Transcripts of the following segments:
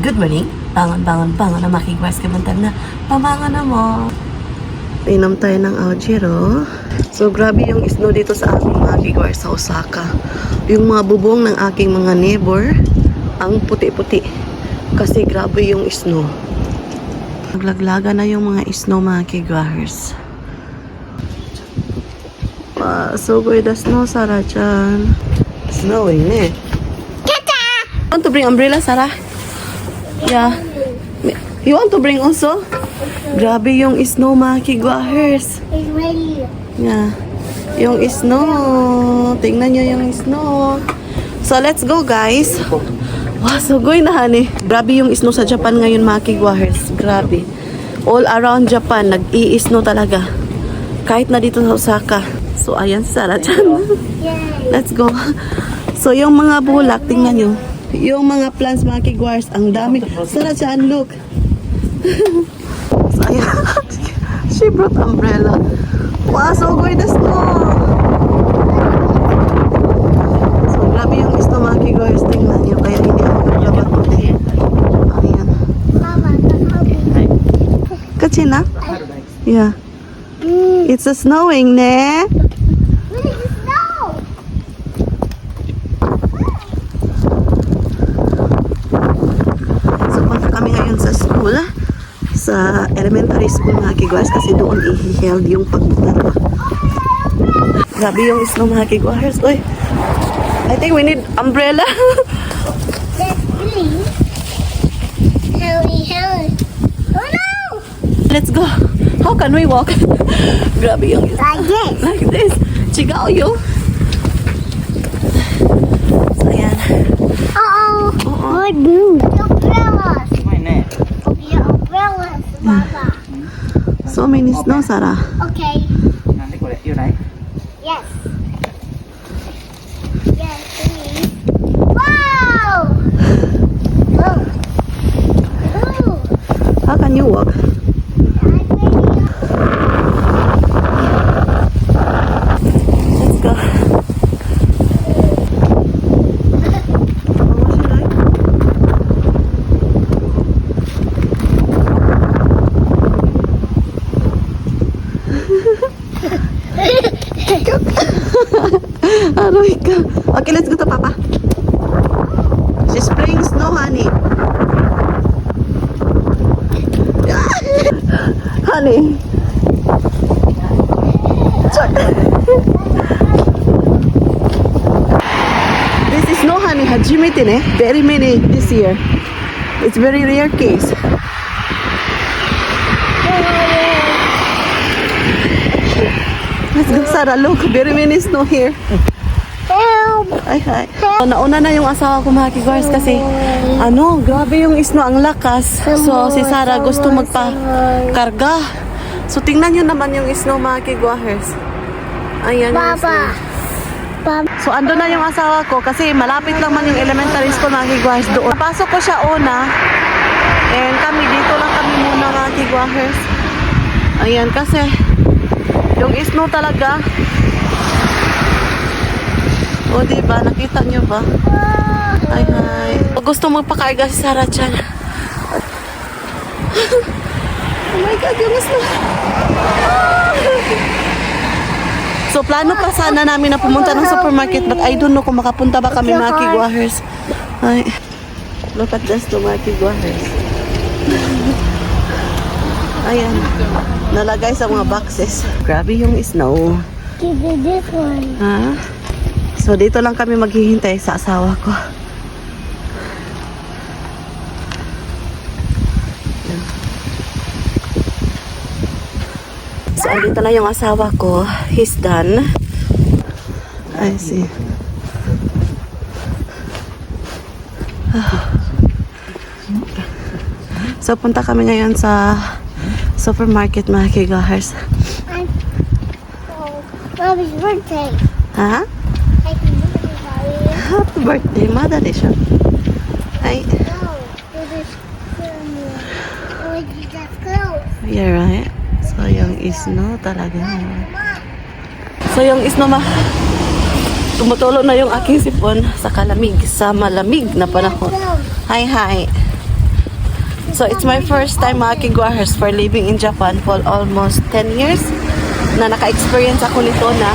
good morning. Bangon na makigwas ka bantag na. Pamangan na mo. Inom tayo ng Aojiro. So, grabe yung snow dito sa aming mga kigwas sa Osaka. Yung mga bubong ng aking mga neighbor, ang puti-puti. Kasi grabe yung snow. Naglaglaga na yung mga snow mga kigwas. Wow, so good the snow, Sarah chan. Snowing, eh. Want to bring umbrella, Sarah? Yeah. You want to bring also? Grabe yung snow, mga kigwahers. It's ready. Yeah. Yung snow. Tingnan nyo yung snow. So, let's go, guys. Wow, so good na, honey. Grabe yung snow sa Japan ngayon, mga kigwahers. Grabe. All around Japan, nag-i-snow talaga. Kahit na dito sa Osaka. So, ayan, Sarah dyan. Let's go. So, yung mga bulak, tingnan nyo. Yung mga plants, mga kigwahers, ang dami. Sarah dyan, look. So, ayan. She brought umbrella. Wow, so good the snow. So, grabe yung snow, mga kigwahers. Tingnan nyo. Kaya hindi ako maglabas puti. Ayan. Mama, Kachina? Yeah. It's a snowing, ne? snow. So, punta kami ngayon sa school. Sa elementary school, mga kigwahers. Kasi doon i-held yung pagbutarwa. Grabe yung snow, mga kigwahers. Uy, I think we need umbrella. Let's please. Hurry. Oh no! Let's go. How can we walk? Grabe yung snow. Like this. Like this. Chigao yo. So, ayan. Uh-oh. More blue. Umbrellas. Your umbrellas, Mama. So many snow, Sarah. Okay. なんでこれ言うない Yes. Yes, please. Wow! Oh. Ooh. How can you walk? Let's go. Aroy ka. Okay, let's go to Papa. She's spraying snow, honey. Honey. This is no honey, hajimete ne. Very many this year. It's very rare case. Let's go, Sarah. Look, very many snow here. Help! Ay, hi. Nauna na yung asawa ko, mga kigwahers, kasi grabe yung snow, ang lakas. So, si Sarah gusto magpa-karga. So, tingnan nyo naman yung snow, mga kigwahers. Ayan yung Papa. snow. Papa. So, ando na yung asawa ko kasi malapit lang man yung elementary school, mga kigwahers, doon. Napasok ko siya una. And kami, dito lang kami muna, mga kigwahers. Ayan, kasi yung snow talaga. O, diba? Nakita nyo ba? Ay, hi. Gusto magpakarga si Sarah Chan. Oh my God, yung snow. So, plano pa sana namin na pumunta ng supermarket, but I don't know kung makapunta ba kami, mga kigwahers. Ay, look at this, mga kigwahers. Ayan, nalagay sa mga boxes. Grabe yung snow. Give me this one. Ha? So, dito lang kami maghihintay sa asawa ko. So, andito na yung asawa ko. He's done. I see. So, punta kami ngayon sa supermarket, mga kigahers. Mommy's birthday. Ha? Happy birthday, Mommy. Happy birthday, mother Desha. Ay, No, this is oh, you got clothes. you're right. So, yung snow talaga. So, yung snow tumutulo na yung aking sipon sa kalamig, sa malamig na panahon. Hi, hi. So, it's my first time mga kigwahers for living in Japan for almost 10 years na naka-experience ako nito na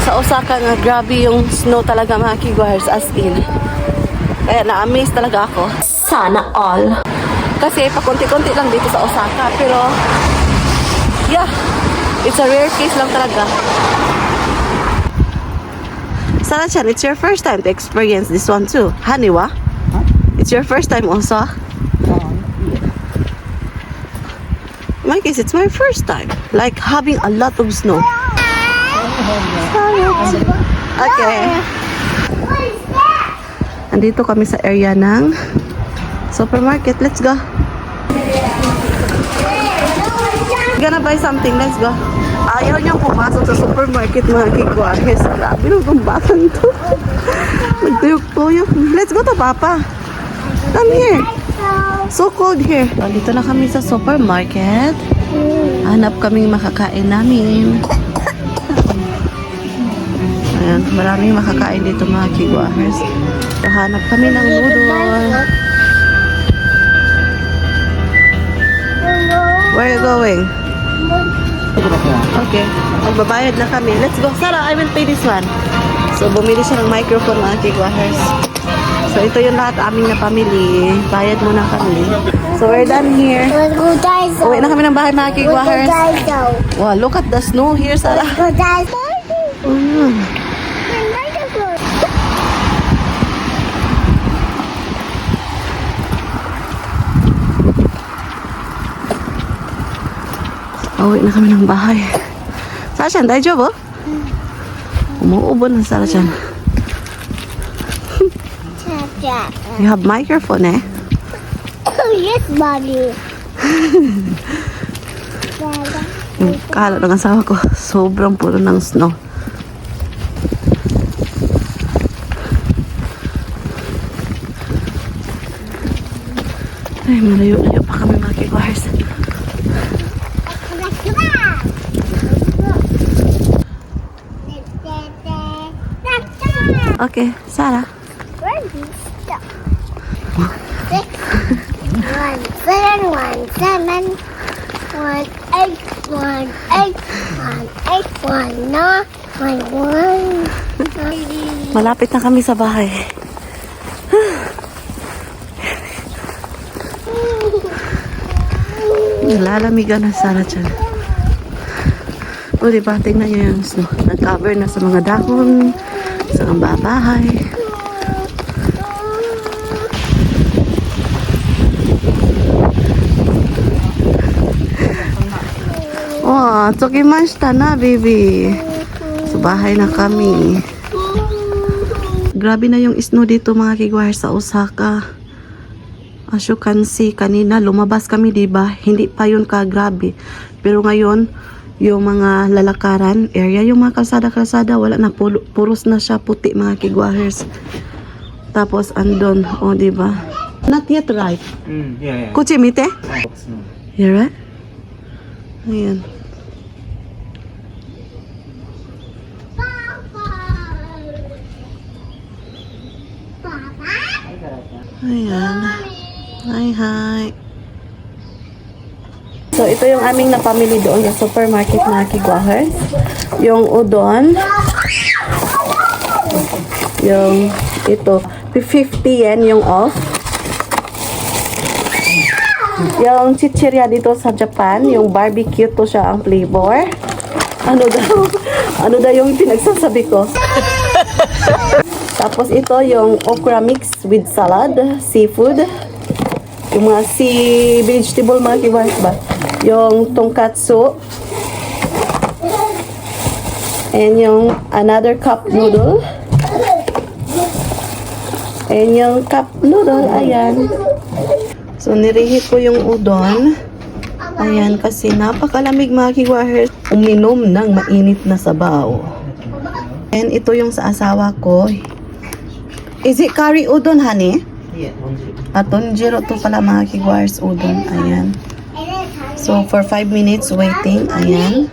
sa Osaka nga grabe yung snow talaga mga kigwahers as in. Kaya na-amaze talaga ako. Sana all. Kasi pakunti-kunti lang dito sa Osaka pero yeah, it's a rare case lang talaga. Sarah-chan, it's your first time to experience this one too. Haniwa? It's your first time also? In my case, it's my first time. Like having a lot of snow. Okay. Andito kami sa area ng supermarket. Let's go. Gonna buy something. Let's go. Ayaw niyang pumasok sa supermarket mga kigwahes. Grabe nung kumbatan to. Nagtuyok-tuyok. Let's go to Papa. Come here. So cold here. Dito na kami sa supermarket. Hanap kaming makakain namin. Ayan, maraming makakain dito mga kigwahers. So, hanap kami ng noodle. Where are you going? Okay, magbabayad na kami. Let's go. Sarah, I will pay this one. So, bumili siya ng microphone mga kigwahers. So, ito yung lahat aming na pamili. Bayad muna kami. So, we're done here. Let's go Daiso. Uwi na kami ng bahay mga kigwahers. Daiso. Wow, look at the snow here, Sarah. Go Daiso. Uwi na kami ng bahay. Sarah-chan, daijoubu? Umuubo na Sarah-chan. You have microphone eh? Oh, yes, Mommy. Yung kala ng asawa ko, sobrang puno ng snow. Ay, malayo-layo pa kami mga kigwahers. Okay, Sarah. Where is this stuff? 6, 1, 7, 1, 7, 1, 8, 1, 8, 1, 8, 1, 9, 1, 1. Malapit na kami sa bahay. Nalalamigan na Sarah-chan. O diba, tingnan nyo yung snow. Nag-cover na sa mga dahon, sa mga bahay. Oh, tsukimashita na, baby. Sa bahay na kami. Grabe na yung snow dito mga kigwahers sa Osaka. As you can see, kanina lumabas kami, diba? Hindi pa yun ka-grabe. Pero ngayon, yung mga lalakaran area, yung mga kalsada-kalsada, wala na, puros na siya puti mga kigwahers. Tapos andon, oh diba? Not yet ripe. Yeah. Kuchi, mite? Here, right? Ayan. Ayan. Hi. So, ito yung aming napamili doon sa supermarket na kigwahers. Yung udon. Yung ito. 50 yen yung off. Yung chichirya dito sa Japan. Yung barbecue to siya ang flavor. Ano daw yung pinagsasabi ko. Tapos ito yung okra mix with salad, seafood. Yung mga sea vegetable mga kigwahers ba? Yung tonkatsu. And yung another cup noodle. And yung cup noodle, ayan. So nirehit ko yung udon. Ayan, kasi napakalamig mga kigwahers. Uminom ng mainit na sabaw. And ito yung sa asawa ko. Is it curry udon, honey? Yeah, Tonjiro to pala mga kigwahers udon. Ayan. So, for 5 minutes waiting. Ayan.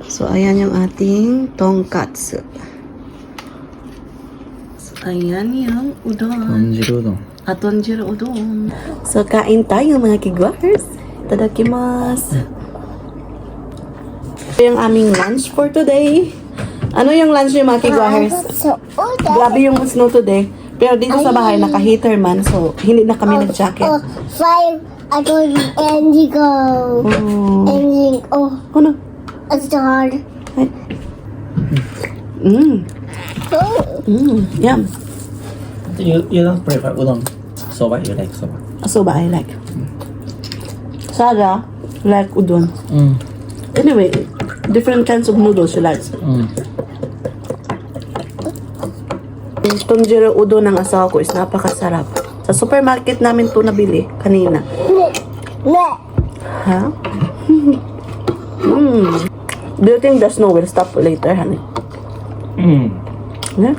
So, ayan yung ating tonkatsu. So, ayan yung udon. Atonjiro udon. So, kain tayo mga kigwars. Tadakimasu. Ito yung aming lunch for today. Ano yung lunch niyo mga kigwars? So, Grabe yung snow today. Pero dito sa bahay, naka-heater man. So, hindi na kami nag-jacket. 5, I don't indigo. Oh. Indigo. Ano? A star. Yum. You don't prefer udon. Soba, you like soba. Soba I like. Sada like udon. Anyway, different kinds of noodles she likes. Yung Tonjiro udon ng asawa ko is napakasarap. Sa supermarket namin to nabili kanina. Ne. Ha? Do you think the snow will stop later, honey? Yeah?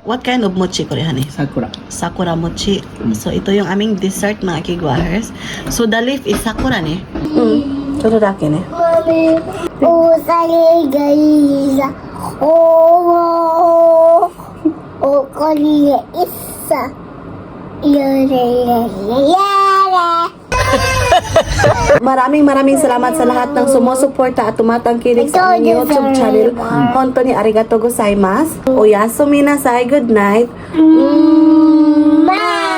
What kind of mochi ko honey? Sakura. Sakura mochi. So, ito yung aming dessert, mga kigwahers. So, the leaf is sakura ni. Ito akin eh. Mommy. Oh, sorry, guys. Oh, Korea isa. Yare. Maraming salamat sa lahat ng sumusuporta at tumatangkilik sa aming YouTube channel. Honto ni arigato gozaimasu. Oyasumi nasai. Good night. Bye.